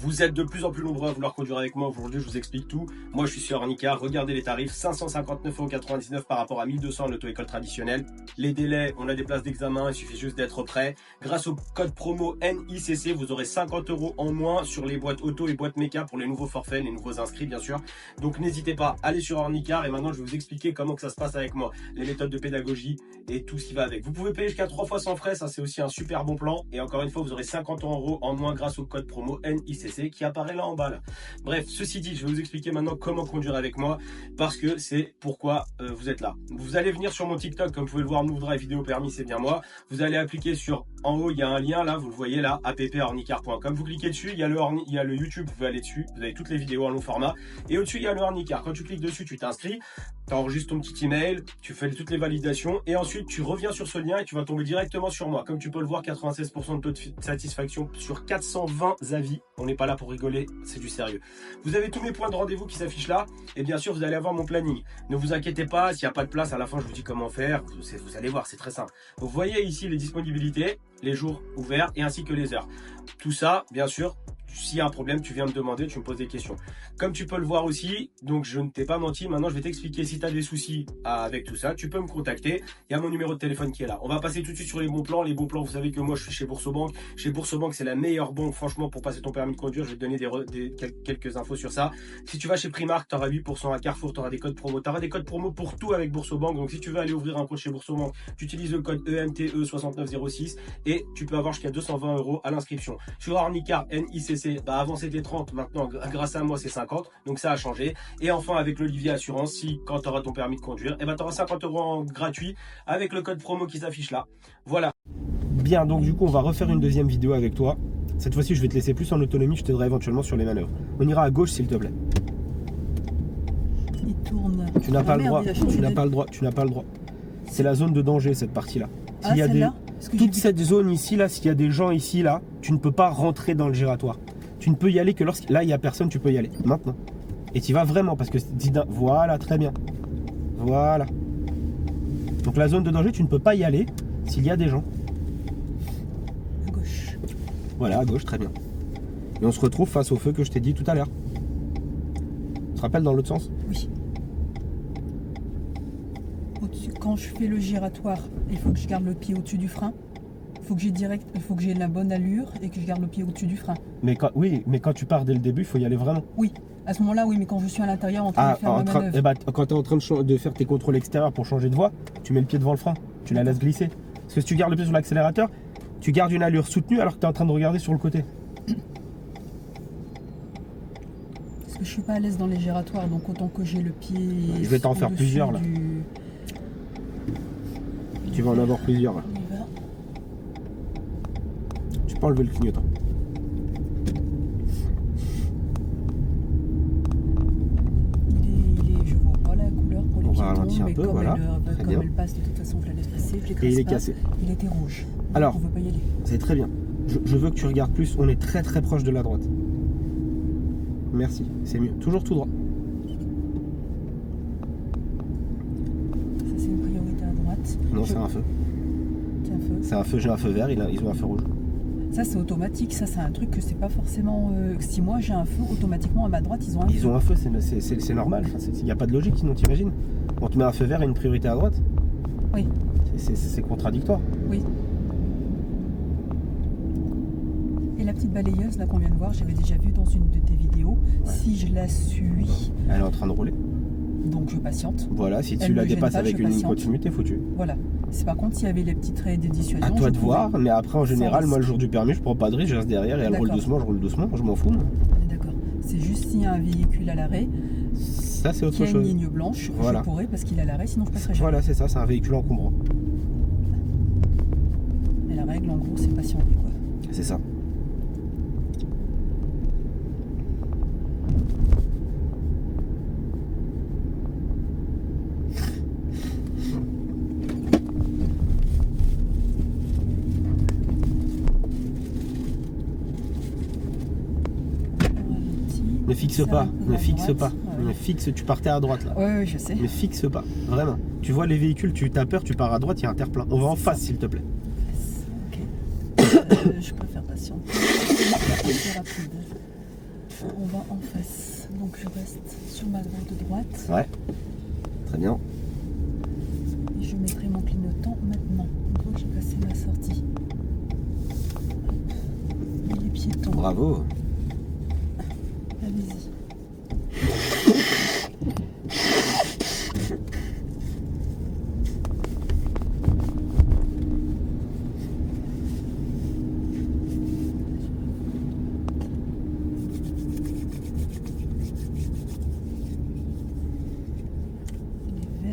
Vous êtes de plus en plus nombreux à vouloir conduire avec moi. Aujourd'hui, je vous explique tout. Moi, je suis sur Arnica. Regardez les tarifs. 559,99 € par rapport à 1200 en auto-école traditionnelle. Les délais, on a des places d'examen. Il suffit juste d'être prêt. Grâce au code promo NICC, vous aurez 50 € en moins sur les boîtes auto et boîtes méca pour les nouveaux forfaits, les nouveaux inscrits, bien sûr. Donc, n'hésitez pas, allez sur Arnica. Et maintenant, je vais vous expliquer comment que ça se passe avec moi. Les méthodes de pédagogie et tout ce qui va avec. Vous pouvez payer jusqu'à 3 fois sans frais. Ça, c'est aussi un super bon plan. Et encore une fois, vous aurez 50 € en moins grâce au code promo NICC qui apparaît là en bas là. Bref, ceci dit, je vais vous expliquer maintenant comment conduire avec moi parce que c'est pourquoi vous êtes là. Vous allez venir sur mon TikTok, comme vous pouvez le voir, Move Drive vidéo permis, c'est bien moi. Vous allez appliquer sur en haut, il y a un lien là, vous le voyez là, appornicar.com. Vous cliquez dessus, il y a le YouTube, vous pouvez aller dessus, vous avez toutes les vidéos en long format. Et au-dessus, il y a le Arnicar. Quand tu cliques dessus, tu t'inscris, tu enregistres ton petit email, tu fais toutes les validations et ensuite tu reviens sur ce lien et tu vas tomber directement sur moi. Comme tu peux le voir, 96% de taux de satisfaction sur 420 avis. On n'est pas là pour rigoler, c'est du sérieux. Vous avez tous mes points de rendez-vous qui s'affichent là et bien sûr vous allez avoir mon planning. Ne vous inquiétez pas, s'il n'y a pas de place, à la fin je vous dis comment faire. Vous allez voir, c'est très simple. Vous voyez ici les disponibilités, les jours ouverts et ainsi que les heures. Tout ça, bien sûr, s'il y a un problème, tu viens me demander, tu me poses des questions. Comme tu peux le voir aussi, donc je ne t'ai pas menti, maintenant je vais t'expliquer si tu as des soucis avec tout ça, tu peux me contacter, il y a mon numéro de téléphone qui est là. On va passer tout de suite sur les bons plans. Les bons plans, vous savez que moi je suis chez Boursobank. Chez Boursobank, c'est la meilleure banque, franchement, pour passer ton permis de conduire. Je vais te donner quelques infos sur ça. Si tu vas chez Primark, tu auras 8%, à Carrefour, tu auras des codes promo. Tu auras des codes promo pour tout avec Boursobank. Donc si tu veux aller ouvrir un compte chez Boursobank, tu utilises le code EMTE6906 et tu peux avoir jusqu'à 220 € à l'inscription. Sur Arnicar NICC, avant c'était 30, maintenant grâce à moi c'est 50, donc ça a changé. Et enfin avec l'Olivier Assurance, si quand tu auras ton permis de conduire, et tu auras 50 € en gratuit avec le code promo qui s'affiche là. Voilà. Bien, donc du coup on va refaire une deuxième vidéo avec toi. Cette fois-ci je vais te laisser plus en autonomie, je t'aiderai éventuellement sur les manœuvres. On ira à gauche s'il te plaît. Il tourne. Tu n'as pas le droit, tu n'as pas le droit, tu n'as pas le droit. C'est la zone de danger cette partie-là. S'il y a toute cette zone ici là, s'il y a des gens ici là, tu ne peux pas rentrer dans le giratoire. Tu ne peux y aller que lorsque là il n'y a personne, tu peux y aller maintenant. Et tu y vas vraiment parce que voilà, très bien. Voilà. Donc la zone de danger, tu ne peux pas y aller s'il y a des gens. À gauche. Voilà, à gauche, très bien. Et on se retrouve face au feu que je t'ai dit tout à l'heure. Tu te rappelles dans l'autre sens? Oui. Quand je fais le giratoire, il faut que je garde le pied au-dessus du frein. Il faut que j'ai la bonne allure et que je garde le pied au-dessus du frein. Mais quand tu pars dès le début, il faut y aller vraiment. Oui, à ce moment-là, oui, mais quand je suis à l'intérieur en train de faire ma manœuvre. Quand tu es en train de faire tes contrôles extérieurs pour changer de voie, tu mets le pied devant le frein, tu la laisses glisser. Parce que si tu gardes le pied sur l'accélérateur, tu gardes une allure soutenue alors que tu es en train de regarder sur le côté. Parce que je suis pas à l'aise dans les giratoires, donc autant que j'ai le pied. Je vais t'en faire plusieurs là. Tu vas en avoir plusieurs là. Tu peux enlever le clignotant. Je vois pas la couleur pour les piétons. On va ralentir un peu, voilà. Comme elle passe, de toute façon, je la laisse passer. Et il est cassé. Il était rouge. Alors, on veut pas y aller. C'est très bien. Je veux que tu regardes plus. On est très très proche de la droite. Merci, c'est mieux. Toujours tout droit. Ça, c'est une priorité à droite. Non, c'est un feu. C'est un feu. C'est un feu, j'ai un feu vert, ils ont un feu rouge. Ça c'est automatique, ça c'est un truc que c'est pas forcément... si moi j'ai un feu, automatiquement à ma droite ils ont un feu. Ils ont un feu, c'est normal, il n'y a pas de logique sinon t'imagines. On te met un feu vert et une priorité à droite. Oui. C'est contradictoire. Oui. Et la petite balayeuse là qu'on vient de voir, j'avais déjà vu dans une de tes vidéos, ouais. Si je la suis... Elle est en train de rouler. Donc je patiente. Voilà, si tu la dépasses avec une ligne continue, t'es foutu. Voilà. C'est par contre s'il y avait les petites raies de dissuasion. À toi de voir, mais après en général, moi le jour du permis, je prends pas de risque, je reste derrière et elle roule doucement, je roule doucement, je m'en fous. On est d'accord. C'est juste s'il y a un véhicule à l'arrêt. Ça c'est autre chose. Qui a une ligne blanche, voilà. Je pourrais parce qu'il est à l'arrêt, sinon je passerai jamais. Voilà, c'est ça, c'est un véhicule encombrant. Et la règle en gros, c'est patienter quoi. C'est ça. Ne fixe pas, ne fixe pas, ne fixe, tu partais à droite là. Oui, je sais. Ne fixe pas, vraiment. Tu vois les véhicules, tu as peur, tu pars à droite, il y a un terre-plein. On va en face s'il te plaît. Ok. Je préfère patienter. C'est rapide. On va en face. Donc je reste sur ma droite. Ouais. Très bien. Et je mettrai mon clignotant maintenant. Une fois que j'ai passé ma sortie. Hop. Et les piétons. Bravo. Allez-y.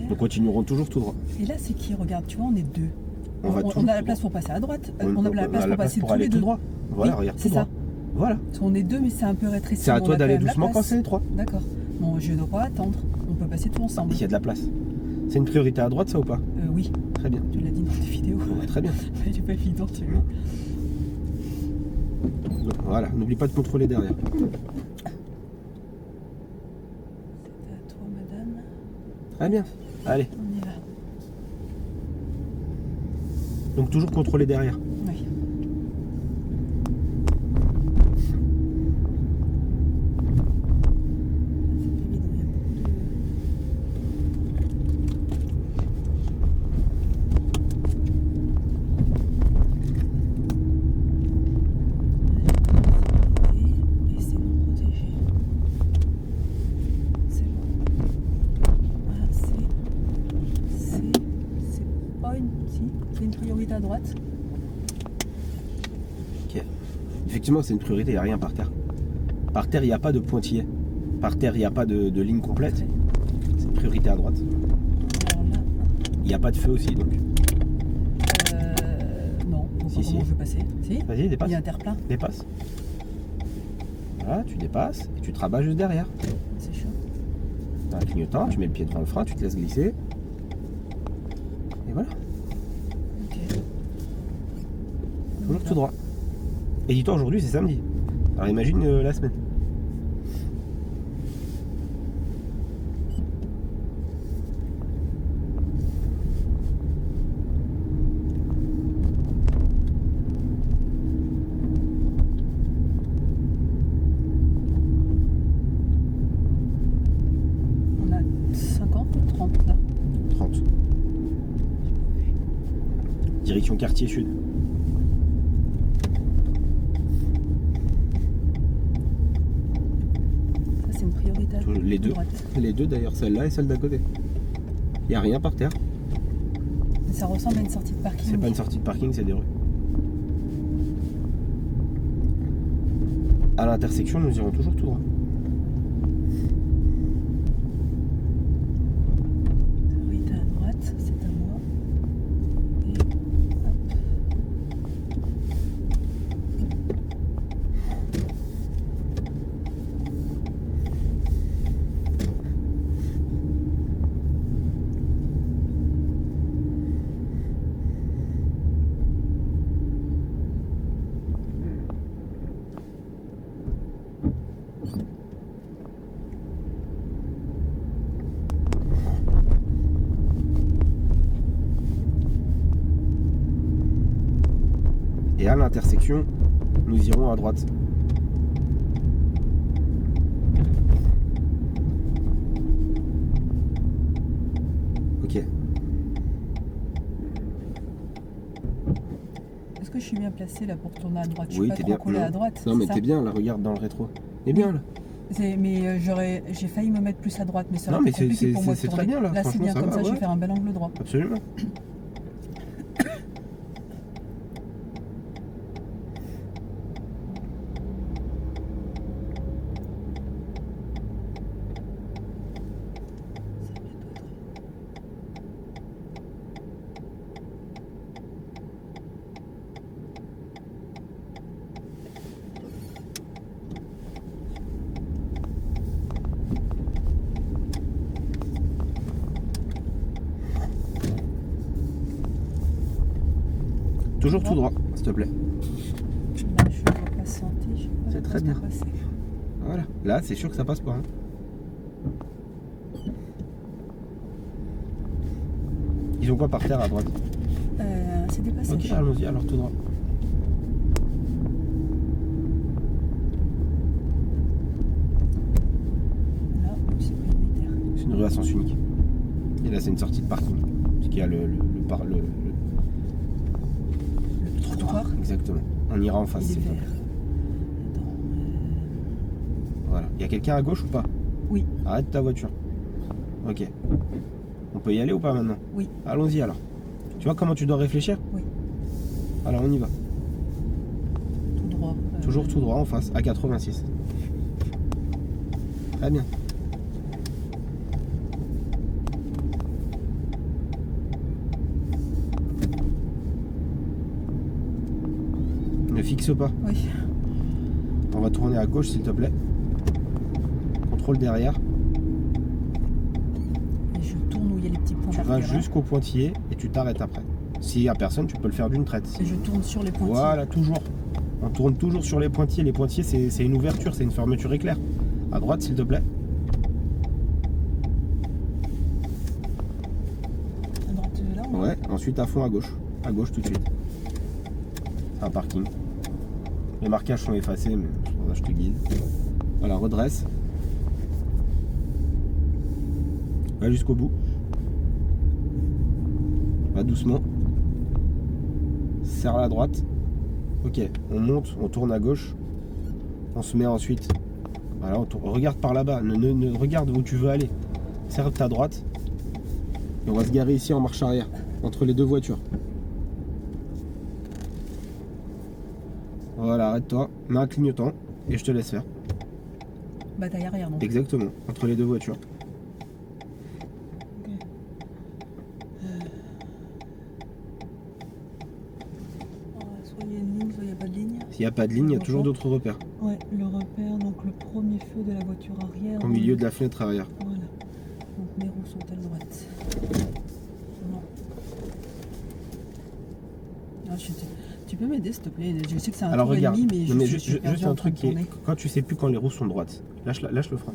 Nous continuerons toujours tout droit. Et là, c'est qui? Regarde, tu vois, on est deux. On va On a la place pour passer à droite. On a la place pour passer tous aller les tout deux. droit. Voilà, Oui, regarde, c'est tout droit. ça. Voilà. Parce qu'on est deux, mais c'est un peu rétréci. C'est à On toi a d'aller quand même la doucement quand place. c'est étroit. D'accord. Bon, je dois attendre. On peut passer tout ensemble. Il y a de la place. C'est une priorité à droite, ça ou pas? Oui, Très bien. tu l'as dit dans tes vidéos. Ouais, très bien. Elle est pas évidente, tu vois. Voilà, n'oublie pas de contrôler derrière. C'est à toi, madame. Très bien. Allez. On y va. Donc toujours contrôler derrière. Oui. C'est une priorité à droite. Ok. Effectivement, c'est une priorité, il n'y a rien par terre. Par terre, il n'y a pas de pointillé. Par terre, il n'y a pas de ligne complète. C'est une priorité à droite. Alors là, Il n'y a pas de feu aussi, donc. non, donc Si, comment si. je vais passer? Si. Vas-y, dépasse. Il y a un terre-plein. Dépasse. Voilà, tu dépasses et tu te rabats juste derrière. C'est chaud. T'as un clignotant, tu mets le pied devant le frein, tu te laisses glisser. Et voilà, Ok. toujours tout droit. Et dis-toi, aujourd'hui c'est samedi. Alors imagine la semaine. On a 50 ou 30 là? 30. Direction quartier sud. Ça, c'est une priorité à Les deux. droite. Les deux d'ailleurs, celle-là et celle d'à côté. Il n'y a rien par terre. Mais ça ressemble à une sortie de parking. C'est pas une sortie de parking, c'est des rues. À l'intersection, nous irons toujours tout droit. Priorité à droite, c'est à moi. Et hop. Et à l'intersection, nous irons à droite. Ok. Est-ce que je suis bien placée là pour tourner à droite? Je Oui, suis pas t'es trop bien. collée à droite. Non, c'est mais ça t'es bien là, regarde dans le rétro. T'es bien là. Mais j'ai failli me mettre plus à droite, mais ça Non, aurait mais été compliqué pour moi de c'est très tourner. bien là. Là, c'est Franchement, bien, ça comme va, ça, je ouais. vais faire un bel angle droit. Absolument. Toujours tout droit, s'il te plaît. Là, je dois patienter. Je sais pas C'est la très place bien. pour passer. Voilà. Là, c'est sûr que ça passe pas. Hein. Ils ont quoi par terre à droite? C'est des passages. Ok, allons-y, alors tout droit. une rue à sens unique. Et là, c'est une sortie de parking. Parce qu'il y a le trottoir. Exactement. On ira en face. Il est s'il te plaît. vert. Attends. Voilà. Il y a quelqu'un à gauche ou pas? Oui. Arrête ta voiture. Ok. On peut y aller ou pas maintenant? Oui. Allons-y alors. Tu vois comment tu dois réfléchir? Oui. Alors on y va. Tout droit. Toujours tout droit en face, à 86. Très bien. Ne fixe pas. Oui. On va tourner à gauche s'il te plaît. Contrôle derrière. Et je tourne où il y a les petits points Tu par vas terre, jusqu'au pointillé et tu t'arrêtes après. S'il n'y a personne, tu peux le faire d'une traite. Et je tourne sur les pointillés. Voilà, toujours. On tourne toujours sur les pointillés. Les pointillés, c'est une ouverture, c'est une fermeture éclair. À droite, s'il te plaît. À droite là. Ouais, ensuite à fond à gauche. À gauche tout de suite. C'est un parking. Les marquages sont effacés, mais pour ça, je te guide. Voilà, redresse. Va jusqu'au bout. Va doucement. Serre à la droite. Ok, on monte, on tourne à gauche. On se met ensuite. Voilà, on tourne. Regarde par là-bas. Ne regarde où tu veux aller. Serre ta droite. Et on va se garer ici en marche arrière. Entre les deux voitures. Voilà, arrête-toi. Mets un clignotant. Et je te laisse faire. Bataille arrière donc. Exactement. Entre les deux voitures. Ok. Soit il y a une ligne, soit il n'y a pas de ligne. S'il n'y a pas de ligne, il y a toujours d'autres repères. Ouais, le repère, donc le premier feu de la voiture arrière. Au milieu de la fenêtre arrière. Voilà. Donc mes roues sont à droite. Non. Ah, tu peux m'aider s'il te plaît? Je sais que c'est un Alors tour regarde, et demi, mais non, mais je suis perdu juste en un train truc de qui est, tourner. quand tu sais plus quand les roues sont droites, lâche le frein.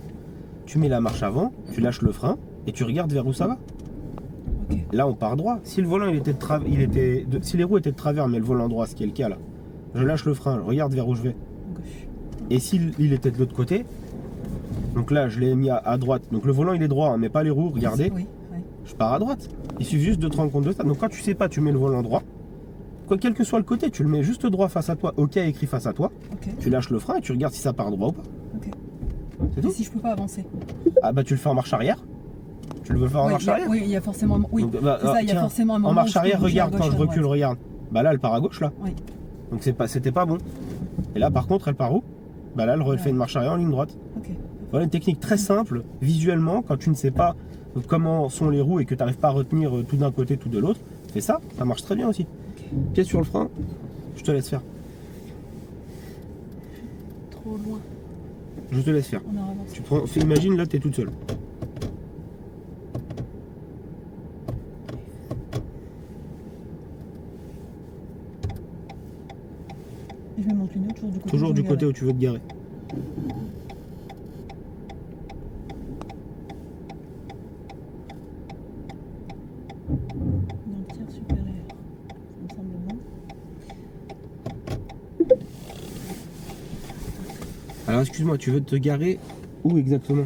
Tu mets la marche avant, tu lâches le frein et tu regardes vers où ça va. Ok. Là on part droit. Si le volant si les roues étaient de travers mais le volant droit, ce qui est le cas là, je lâche le frein, je regarde vers où je vais. Gauche. Et s'il était de l'autre côté, donc là je l'ai mis à droite. Donc le volant il est droit, hein, mais pas les roues, regardez. Oui, oui. Je pars à droite. Il suffit juste de te rendre compte de ça. Donc quand tu sais pas, tu mets le volant droit. Quel que soit le côté, tu le mets juste droit face à toi. OK écrit face à toi. Ok. Tu lâches le frein et tu regardes si ça part droit ou pas. Ok. C'est Et tout. si je peux pas avancer? Ah bah tu le fais en marche arrière. Tu le veux faire en Oui, marche il y a- arrière. Oui, il y a forcément. Oui, Donc, bah, c'est ça, il y a tiens, forcément un moment. en où marche je peux arrière, bouger à regarde gauche, quand je à recule, droite. regarde. Bah là elle part à gauche là. Oui. Donc c'était pas bon. Et là par contre elle part où? Bah là elle fait une marche arrière en ligne droite. Ok. Voilà une technique très simple, visuellement, quand tu ne sais pas comment sont les roues et que tu n'arrives pas à retenir tout d'un côté, tout de l'autre, fais ça marche très bien aussi. Pied sur le frein, je te laisse faire. Trop loin. Je te laisse faire. On a avancé. Imagine là, tu es toute seule. Et je mets mon clignotant toujours du côté. Toujours où je du veux côté garer. où tu veux te garer. Dans le tiers supérieur. Ça me semble bon. Alors excuse-moi, tu veux te garer où exactement?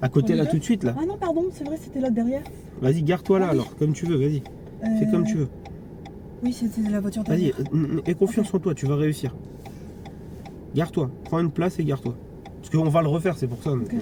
À côté Sur les là deux tout de suite là. Ah non, pardon, c'est vrai, c'était là derrière. Vas-y, gare-toi là Ah oui. alors, comme tu veux, vas-y. Fais comme tu veux. Oui, c'était la voiture Vas-y, derrière. aie confiance en toi, tu vas réussir. Gare-toi, prends une place et gare-toi. Parce qu'on va le refaire, c'est pour ça. donc, Ok.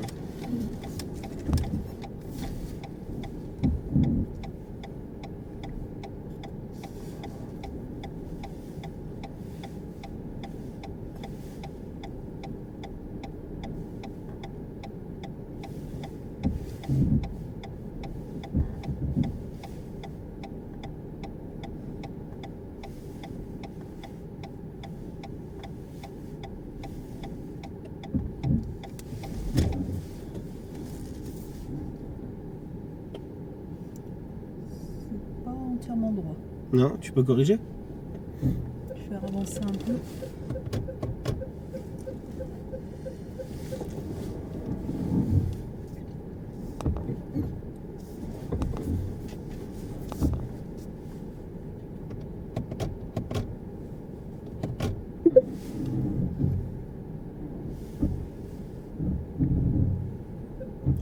C'est pas entièrement droit. Non, tu peux corriger? Je vais avancer un peu.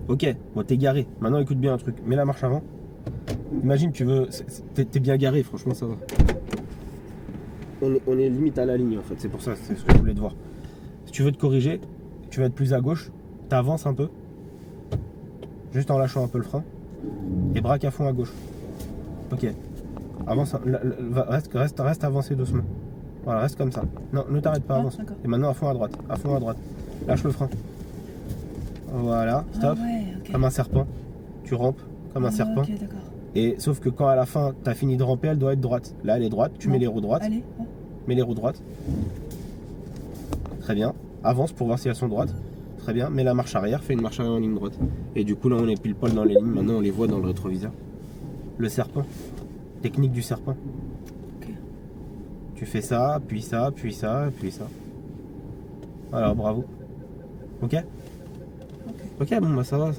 Ok, bon t'es garé. Maintenant écoute bien un truc. Mets la marche avant. Imagine tu veux. T'es bien garé, franchement ça va. On est limite à la ligne en fait, c'est pour ça, c'est ce que je voulais te voir. Si tu veux te corriger, tu vas être plus à gauche, t'avances un peu. Juste en lâchant un peu le frein. Et braque à fond à gauche. Ok. Avance, reste avancé doucement. Voilà, reste comme ça. Non, ne t'arrête pas, avance. Et maintenant à fond à droite. À fond à droite. Lâche le frein. Voilà, stop. Ah ouais, okay. Comme un serpent. Tu rampes comme un serpent. Ok, d'accord. Et sauf que quand à la fin t'as fini de ramper, elle doit être droite. Là elle est droite, tu mets les roues droites. Allez. Mets les roues droites. Très bien. Avance pour voir si elles sont droites. Très bien. Mets la marche arrière, fais une marche arrière en ligne droite. Et du coup là on est pile poil dans les lignes. Maintenant on les voit dans le rétroviseur. Le serpent. Technique du serpent. Okay. Tu fais ça, puis ça, puis ça, puis ça. Alors bravo. Ok. Ok, bon bah ça va.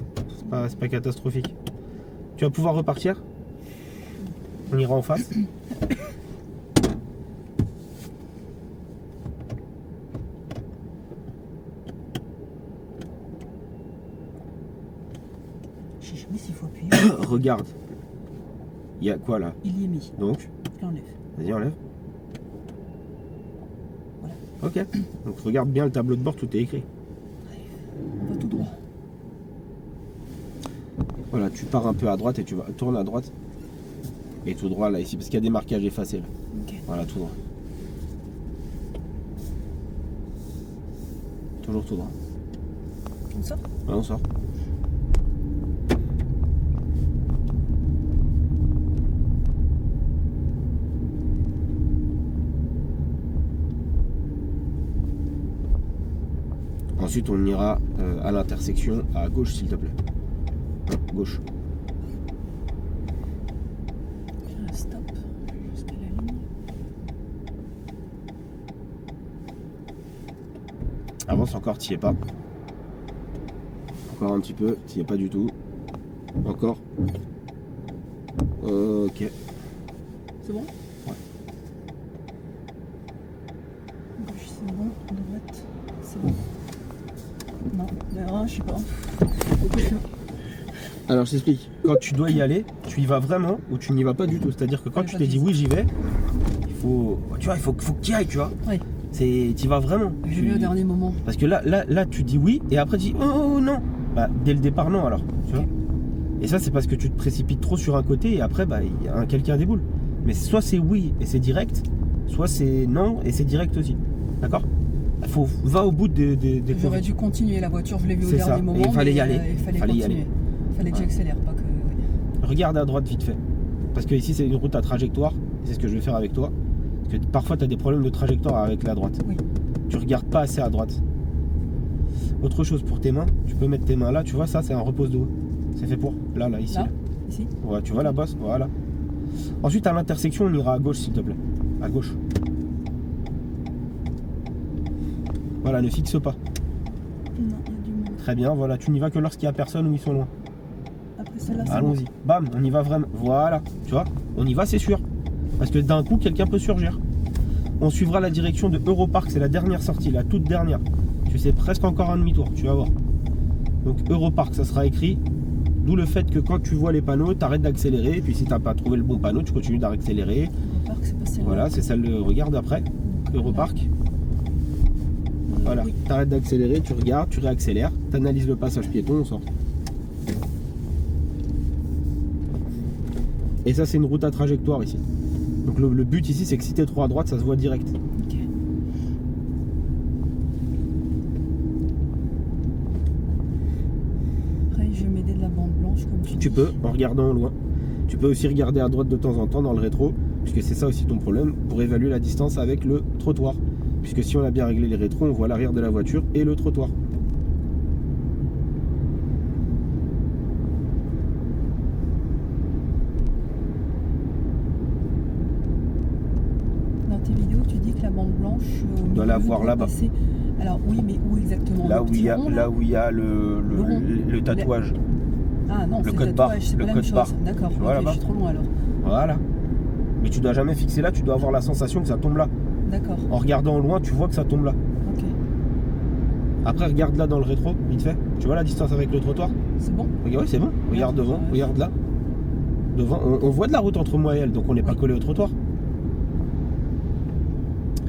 C'est pas catastrophique. Tu vas pouvoir repartir. On ira en face. Je sais jamais s'il faut appuyer. Regarde. Il y a quoi là? Il y est mis. Donc Je l'enlève. vas-y, enlève. Voilà. Ok. Donc regarde bien le tableau de bord, tout est écrit. Pas tout droit. Voilà, tu pars un peu à droite et tu vas tourner à droite. Et tout droit là ici, parce qu'il y a des marquages effacés là. Ok. Voilà, tout droit. Toujours tout droit. On sort? Ouais, on sort. Ensuite, on ira à l'intersection à gauche, s'il te plaît. Gauche. Stop. Jusqu'à la ligne. Avance encore, t'y es pas. Encore un petit peu, t'y es pas du tout. Encore. Ok. C'est bon? Ouais. Gauche, c'est bon. Droite, c'est bon. Non, derrière, je sais pas. Alors je t'explique, quand tu dois y aller, tu y vas vraiment ou tu n'y vas pas du tout. C'est-à-dire que quand tu t'es dit oui j'y vais, il faut que tu y ailles, tu vois. Oui. Tu y vas vraiment. J'ai vu au dernier moment. Parce que là tu dis oui et après tu dis oh non. Bah, dès le départ non alors. Tu vois. Et ça c'est parce que tu te précipites trop sur un côté et après bah il y a quelqu'un déboule. Mais soit c'est oui et c'est direct, soit c'est non et c'est direct aussi. D'accord? Va au bout des J'aurais dû continuer la voiture, je l'ai vu au dernier moment. Et il fallait y aller. Il fallait continuer. Y aller. Il fallait que j'accélère, pas que. Regarde à droite vite fait. Parce que ici c'est une route à trajectoire. C'est ce que je vais faire avec toi. Parce que parfois tu as des problèmes de trajectoire avec la droite. Oui. Tu regardes pas assez à droite. Autre chose pour tes mains, tu peux mettre tes mains là, tu vois, ça c'est un repose-dos. C'est fait pour là, ici. Là. Ici. Ouais, tu vois la bosse, voilà. Ensuite à l'intersection, on ira à gauche s'il te plaît. À gauche. Voilà, ne fixe pas. Non, il y a du monde. Très bien, voilà, tu n'y vas que lorsqu'il n'y a personne ou ils sont loin. Après celle-là, c'est Allons-y. bon. Bam, on y va vraiment. Voilà, tu vois, on y va, c'est sûr. Parce que d'un coup, quelqu'un peut surgir. On suivra la direction de Europark, c'est la dernière sortie, la toute dernière. Tu sais presque encore un demi-tour, tu vas voir. Donc Europark, ça sera écrit. D'où le fait que quand tu vois les panneaux, tu arrêtes d'accélérer. Et puis si tu n'as pas trouvé le bon panneau, tu continues d'accélérer. Europark, c'est pas celle-là. Voilà, c'est celle de regarde après. Europark. Voilà, Oui. tu arrêtes d'accélérer, tu regardes, tu réaccélères, tu analyses le passage piéton, on sort. Et ça, c'est une route à trajectoire ici. Donc le but ici, c'est que si tu es trop à droite, ça se voit direct. Ok. Après, je vais m'aider de la bande blanche comme tu dis. Tu peux, en regardant au loin. Tu peux aussi regarder à droite de temps en temps dans le rétro, puisque c'est ça aussi ton problème, pour évaluer la distance avec le trottoir. Puisque si on a bien réglé les rétros, on voit l'arrière de la voiture et le trottoir. Dans tes vidéos, tu dis que la bande blanche On doit la voir là-bas. passer... Alors oui, mais où exactement? Là Le où petit il y a, rond, là où il y a le tatouage. Ah non, le c'est code le barre, tatouage, c'est le pas la code même barre. chose. D'accord, Tu vois ok, là-bas? je suis trop loin alors. Voilà. Mais tu dois jamais fixer là, tu dois avoir la sensation que ça tombe là. D'accord, En regardant au loin, tu vois que ça tombe là. ok. Après, regarde là dans le rétro, vite fait. Tu vois la distance avec le trottoir? C'est bon? Regarde, ouais, c'est bon. Regarde devant, regarde là. Devant, on voit de la route entre moi et elle, donc on n'est pas collé au trottoir.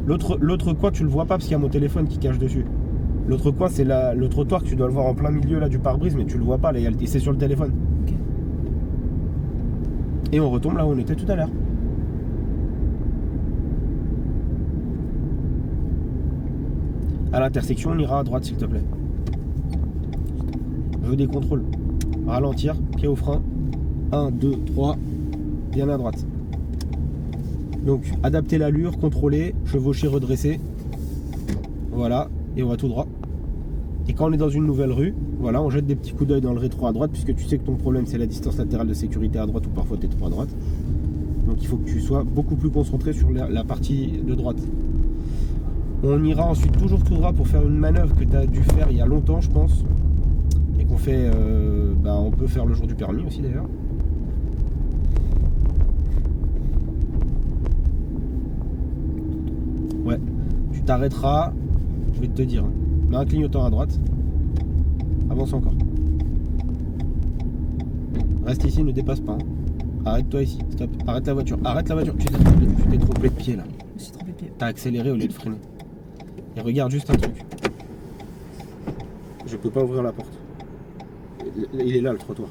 L'autre coin, tu le vois pas parce qu'il y a mon téléphone qui cache dessus. L'autre coin, c'est le trottoir que tu dois le voir en plein milieu là du pare-brise, mais tu le vois pas, là, c'est sur le téléphone. Ok. Et on retombe là où on était tout à l'heure. À l'intersection, on ira à droite s'il te plaît. Je veux des contrôles. Ralentir, pied au frein. 1, 2, 3, bien à droite. Donc adapter l'allure, contrôler, chevaucher, redresser. Voilà, et on va tout droit. Et quand on est dans une nouvelle rue, voilà, on jette des petits coups d'œil dans le rétro à droite, puisque tu sais que ton problème c'est la distance latérale de sécurité à droite ou parfois t'es trop à droite. Donc il faut que tu sois beaucoup plus concentré sur la partie de droite. On ira ensuite toujours tout droit pour faire une manœuvre que tu as dû faire il y a longtemps, je pense. Et qu'on fait, on peut faire le jour du permis aussi d'ailleurs. Ouais, tu t'arrêteras, je vais te dire, hein. Mets un clignotant à droite, avance encore. Reste ici, ne dépasse pas. Hein. Arrête-toi ici, stop, arrête la voiture, tu t'es trompé de pied là. Je me suis trompé de pied. T'as accéléré au lieu de freiner. Et regarde juste un truc. Je peux pas ouvrir la porte. Il est là le trottoir.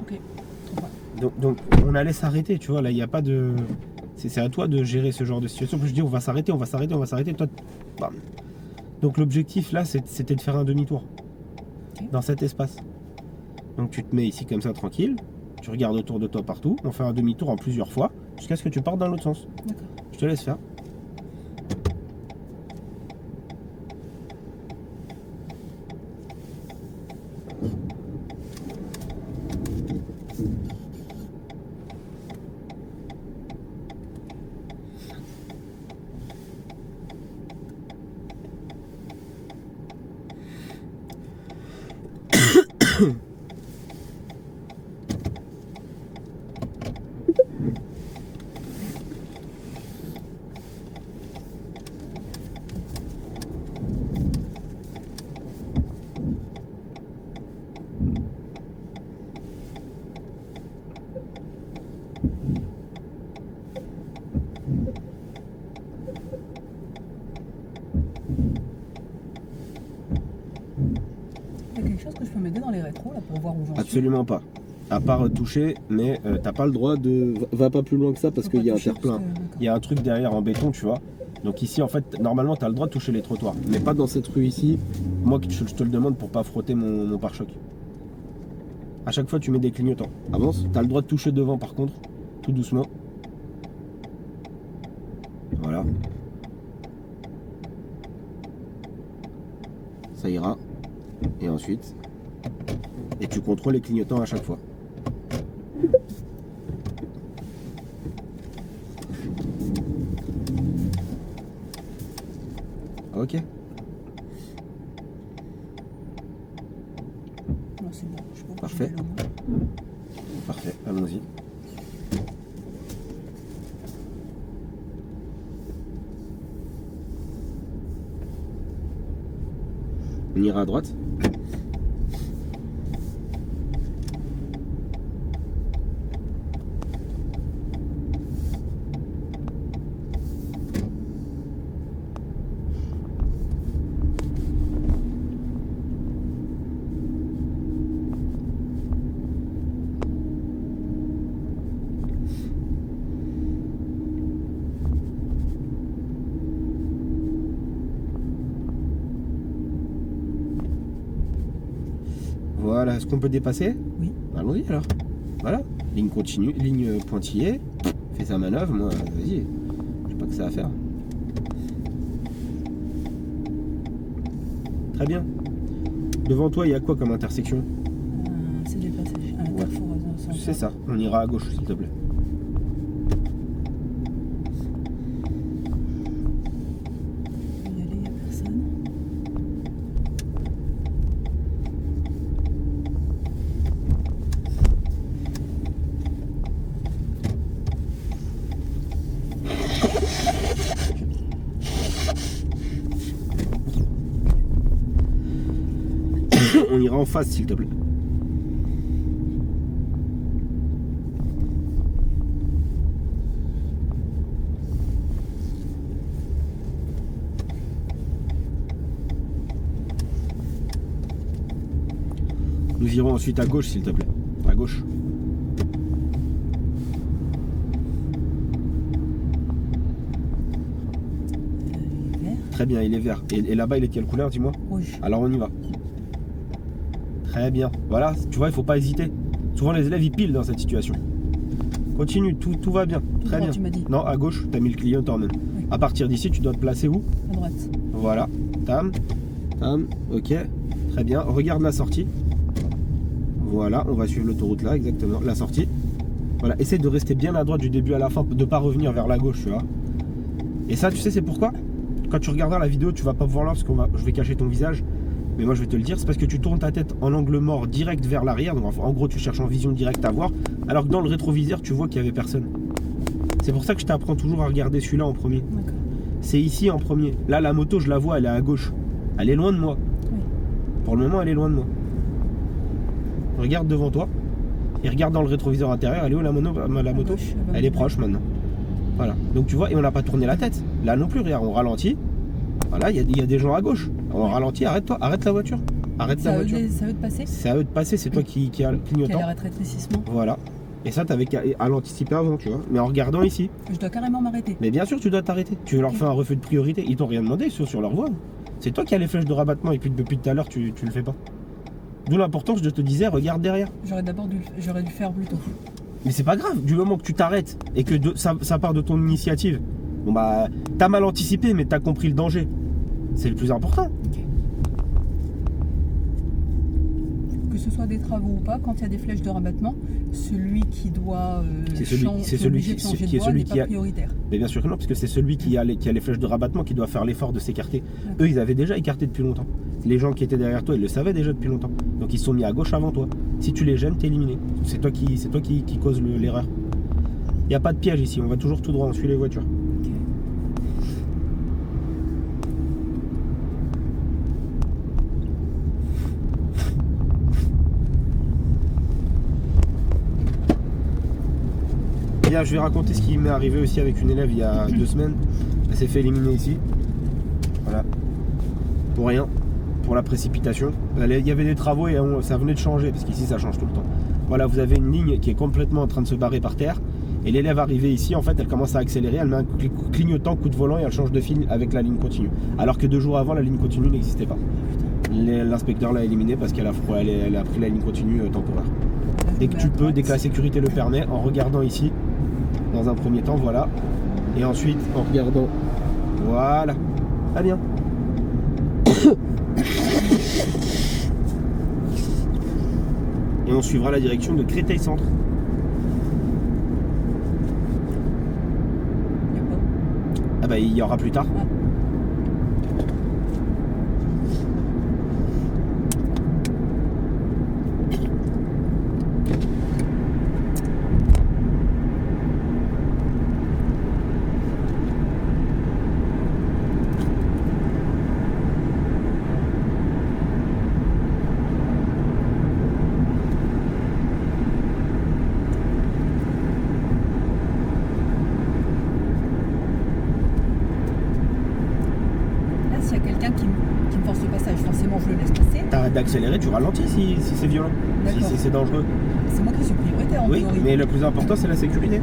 Ok, Donc on allait s'arrêter, tu vois, là il n'y a pas de... C'est à toi de gérer ce genre de situation. Je dis on va s'arrêter. Toi, bam. Donc l'objectif là c'était de faire un demi-tour. Okay. Dans cet espace. Donc tu te mets ici comme ça tranquille. Tu regardes autour de toi partout. On fait un demi-tour en plusieurs fois. Jusqu'à ce que tu partes dans l'autre sens. D'accord. Je te laisse faire. Il y a quelque chose que je peux m'aider dans les rétros là pour voir où j'en suis? Absolument pas. À part toucher, mais t'as pas le droit de... Va pas plus loin que ça parce qu'il y a un terre-plein. Il y a un truc derrière en béton, tu vois. Donc ici, en fait, normalement, t'as le droit de toucher les trottoirs. Mais pas dans cette rue ici. Moi, je te le demande pour pas frotter mon pare-choc. À chaque fois, tu mets des clignotants. Avance. T'as le droit de toucher devant, par contre. Tout doucement. Voilà. Ça ira. Et ensuite... Et tu contrôles les clignotants à chaque fois. Ok. Non, c'est bon, je peux Parfait. Parfait, allons-y. On ira à droite. Voilà, est-ce qu'on peut dépasser? Oui. Allons-y alors. Voilà, ligne continue, ligne pointillée. Fais sa manœuvre, moi, vas-y. Je sais pas que ça à faire. Très bien. Devant toi, il y a quoi comme intersection? C'est des passages. Un carrefour à C'est ça, on ira à gauche s'il te plaît. Il y aller, il n'y a personne. On ira en face, s'il te plaît. Nous irons ensuite à gauche, s'il te plaît. À gauche. Vert. Très bien, il est vert. Et là-bas, il est quelle couleur, dis-moi? Rouge. Alors on y va. Très bien. Voilà, tu vois, il faut pas hésiter. Souvent les élèves ils pilent dans cette situation. Continue, tout va bien. Tout Très droit, bien. tu m'as dit. Non, à gauche, tu as mis le clignotant même. Oui. À partir d'ici, tu dois te placer où? À droite. Voilà. Tam. Ok. Très bien. Regarde la sortie. Voilà, on va suivre l'autoroute là, exactement. La sortie. Voilà, essaye de rester bien à droite du début à la fin, de ne pas revenir vers la gauche, tu vois. Et ça, tu sais, c'est pourquoi? Quand tu regarderas la vidéo, tu vas pas voir là parce je vais cacher ton visage. Mais moi, je vais te le dire, c'est parce que tu tournes ta tête en angle mort direct vers l'arrière. Donc, en gros, tu cherches en vision directe à voir. Alors que dans le rétroviseur, tu vois qu'il y avait personne. C'est pour ça que je t'apprends toujours à regarder celui-là en premier. D'accord. C'est ici en premier. Là, la moto, je la vois, elle est à gauche. Elle est loin de moi. Oui. Pour le moment, elle est loin de moi. Regarde devant toi. Et regarde dans le rétroviseur intérieur. Elle est où la moto? À gauche, Elle est proche maintenant. Voilà. Donc tu vois, et on n'a pas tourné la tête. Là non plus, regarde, on ralentit. Voilà, il y a des gens à gauche. On ralentit, arrête-toi, arrête la voiture. Arrête la voiture. C'est à eux de passer. C'est à eux de passer, c'est toi qui a le Quel clignotant. arrêt de rétrécissement. Voilà. Et ça, t'avais qu'à l'anticiper avant, tu vois. Mais en regardant ici. Je dois carrément m'arrêter. Mais bien sûr, tu dois t'arrêter. Tu leur fais un refus de priorité. Ils t'ont rien demandé, ils sont sur leur voie. C'est toi qui as les flèches de rabattement et puis depuis tout à l'heure, tu le fais pas. D'où l'importance, je te disais, regarde derrière. J'aurais dû faire plus tôt. Mais c'est pas grave, du moment que tu t'arrêtes et que ça part de ton initiative, bon bah, t'as mal anticipé, mais t'as compris le danger. C'est le plus important. Ok. Que ce soit des travaux ou pas, quand il y a des flèches de rabattement, celui qui doit C'est celui qui pas a prioritaire. Mais bien sûr que non, parce que c'est celui qui a les flèches de rabattement qui doit faire l'effort de s'écarter. D'accord. Eux, ils avaient déjà écarté depuis longtemps. Les gens qui étaient derrière toi, ils le savaient déjà depuis longtemps. Donc ils se sont mis à gauche avant toi. Si tu les gênes, t'es éliminé. C'est toi qui cause l'erreur. Il n'y a pas de piège ici, on va toujours tout droit, on suit les voitures. Ok. Bien, je vais raconter ce qui m'est arrivé aussi avec une élève il y a 2 semaines. Elle s'est fait éliminer ici. Voilà. Pour rien. Pour la précipitation. Il y avait des travaux et ça venait de changer, parce qu'ici ça change tout le temps. Voilà, vous avez une ligne qui est complètement en train de se barrer par terre. Et l'élève arrivée ici, en fait, elle commence à accélérer, elle met un clignotant, coup de volant et elle change de fil avec la ligne continue. Alors que 2 jours avant, la ligne continue n'existait pas. L'inspecteur l'a éliminée parce qu'elle a pris la ligne continue temporaire. Dès que tu peux, dès que la sécurité le permet, en regardant ici, dans un premier temps, voilà. Et ensuite, en regardant, voilà. Ah bien. Et on suivra la direction de Créteil Centre. Il y a pas. Ah bah il y aura plus tard. Ah. Là, s'il y a quelqu'un qui me force le passage, forcément je le laisse passer. T'arrêtes d'accélérer, tu ralentis si c'est violent, si D'accord. c'est dangereux. C'est moi qui suis prioritaire en Oui, théorie. mais le plus important c'est la sécurité.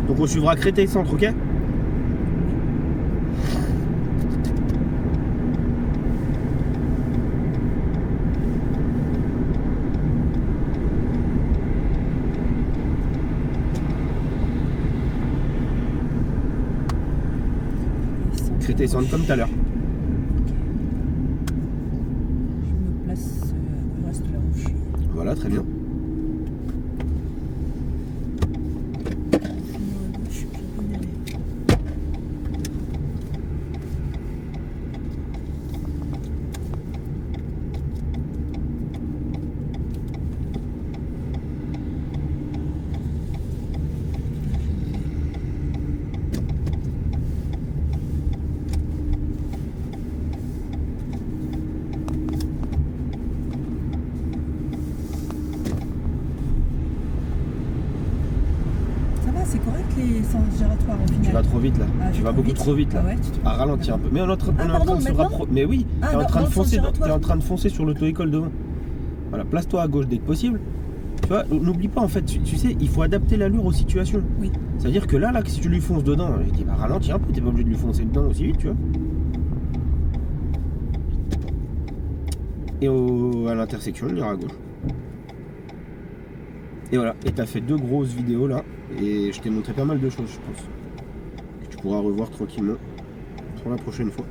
Donc on suivra Créteil Centre, ok? Créteil Centre comme tout à l'heure. Je me place, je reste là où je suis. Voilà, très bien. Je suis bien allé. les sens giratoires au final. Tu vas trop vite là. Ah, tu vas beaucoup trop vite là. Ah ouais, Ah, ralentis un peu. Mais on est en train, on est en pardon, train de se maintenant rapprocher. Mais oui, Ah, t'es en dans- train de dans le sens foncer. giratoire. T'es en train de foncer sur l'auto-école devant. Voilà, place-toi à gauche dès que possible. Tu vois, n'oublie pas en fait, tu sais, il faut adapter l'allure aux situations. Oui. C'est-à-dire que là, si tu lui fonces dedans, il dit bah ralentis un peu, t'es pas obligé de lui foncer dedans aussi vite, tu vois. Et à l'intersection, on ira à gauche. Et voilà, et t'as fait 2 grosses vidéos là, et je t'ai montré pas mal de choses, je pense, que tu pourras revoir tranquillement pour la prochaine fois.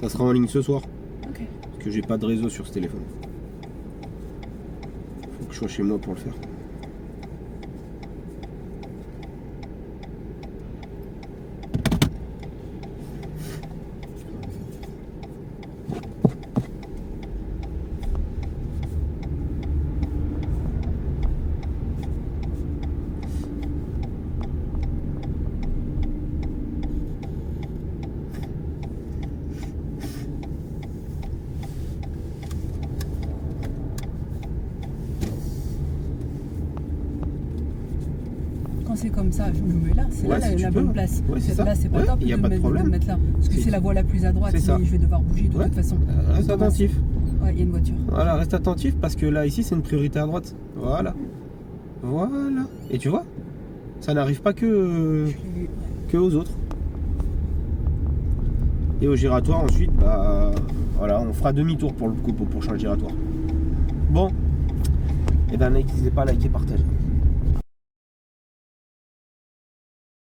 Ça sera en ligne ce soir, Ok. parce que j'ai pas de réseau sur ce téléphone. Faut que je sois chez moi pour le faire. Quand c'est comme ça, je me mets là, c'est Ouais, là si tu la peux. bonne place. Ouais, c'est ça. Là, c'est pas Ouais, top y a de pas de me problème. mettre là. Parce que C'est- c'est la voie la plus à droite, c'est ça. mais je vais devoir bouger de Ouais. toute façon. Reste attentif. Ouais, il y a une voiture. Voilà, reste attentif parce que là, ici, c'est une priorité à droite. Voilà. Voilà. Et tu vois, ça n'arrive pas Je l'ai vu. que aux autres. Et au giratoire, ensuite, bah voilà, on fera demi-tour pour le coup, pour le prochain giratoire. Bon, et ben n'hésitez pas à liker, partager.